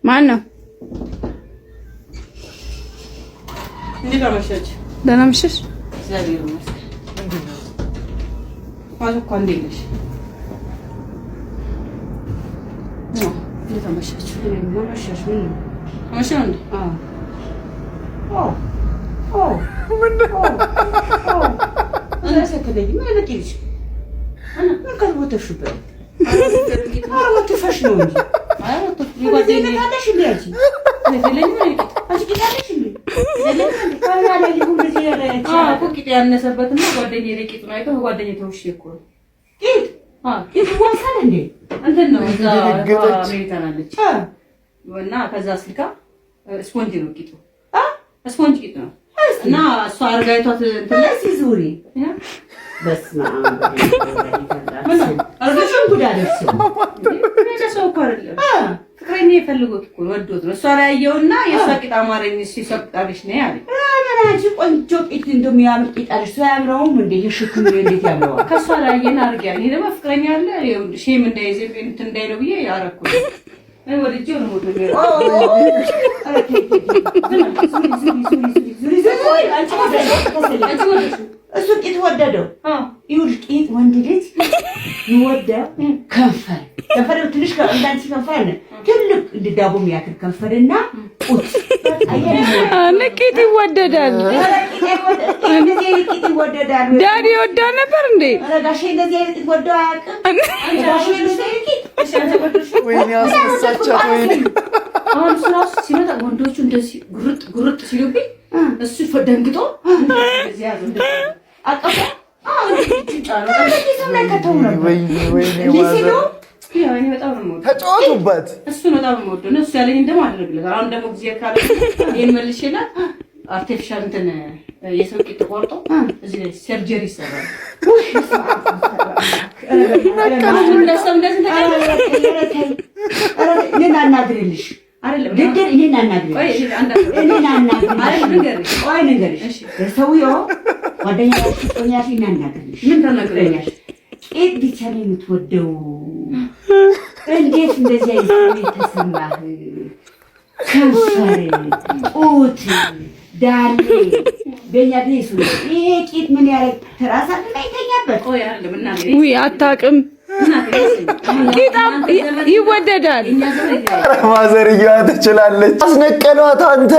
ማን ነው? እንዴት አመሻች? ደህና መሸሽ? እግዚአብሔር ይመስገን። እኮ እንዴት ነሽ? እንዴት አመሻች? አመሻሽ? ምን ነው? አመሻ እንዴ? ምንድን ነው? እኔ ሰከደኝ ምን ልትይሽ? ምን ካልቦተሽበት? ወተፈሽ ነው እንጂ ጓደኛዬ ታደሽ እንዴ? ለለኝ ነው አንቺ ቂጣለሽ እንዴ? ለለኝ ካላ ላይ ሁሉ ሲያለች እኮ ቂጥ ያነሰበትና ጓደኛዬ ለቂጥ ነው አይተው ጓደኛዬ ተውሽ እኮ ቂጥ ቂጥ ወሰን እንዴ እንትን ነው እዛ አሜሪካን አለች እና ከዛ ስልካ ስፖንጅ ነው ቂጡ ስፖንጅ ቂጥ ነው እና እሷ አርጋይቷት እንትን ላይ ሲዙሪ በስመ አብ አርጋሽን ጉዳደርሽ ሰው እኮ አይደለም ፍቅረኛ የፈልጎት እኮ ወዶት ነው እሷ ላይ ያየውና የሷ ቂጥ አማረኝ ሲሰቅጣልሽ ነው ያለ አንቺ ቆንጆ ቂጥ እንደሚያምር ቂጥ አለሽ ሰው ያምረውም እንዴ የሽክም እንዴት ያምረዋል ከሷ ላይ የና አርጋኝ ይሄ ደግሞ ፍቅረኛ አለ ሼም እንዳይዘብ እንትን እንዳይለው ብዬ ያረኩ አይ ወልጄው ነው ሞቶ እሱ ቂጥ ወደደው ይሁን ቂጥ ወንድ ልጅ ይወደው ከንፈር ትንሽ እንዳንቺ ከንፈር ትልቅ ዳቦ የሚያክል ከንፈርና ቁጥ ቂጥ ይወደዳል ቂጥ ይወደዳል ዳዲ ወዳ ነበር እንዴ ረጋሽ እንደዚህ ቂጥ ወደው አያውቅም ረጋሽ እንደዚህ ቂጥ ወይኔ አስነሳቻት ወይኔ አሁን ስራስ ሲመጣ ወንዶቹ እንደዚህ ጉርጥ ሲሉብኝ እሱ ፈደንግጦ እንደዚህ ያዘ አቀፈ ተጫወቱበት እሱ ነው በጣም የምወደው ነው እሱ ያለኝ ደግሞ አደረግለታል አሁን ደግሞ ጊዜ ካለ ይሄን መልሼላት አርቲፊሻል እንትን የሰው ቂጥ ተቆርጦ እዚህ ሰርጀሪ ይሰራል እኔን አናግርልሽ አይደለም ልደር እኔን አናግርልሽ ቆይ ንገርሽ ሰውዬው ጓደኛሽ ጦኛሽ እናናግርልሽ ምን ተናግረኛሽ ቂጥ ብቻ ነው የምትወደው እንዴት እንደዚህ አይነት ተሰማህ ከንፈር ጡት ዳሌ በእኛ ቤት ይሄ ቂጥ ምን ያደርግ ትራስ አለ አይተኛበት ቆይ አይደለም እና ውይ አታውቅም ቂጣም ይወደዳል ማዘርየዋ ትችላለች አስነቀሏት አንተ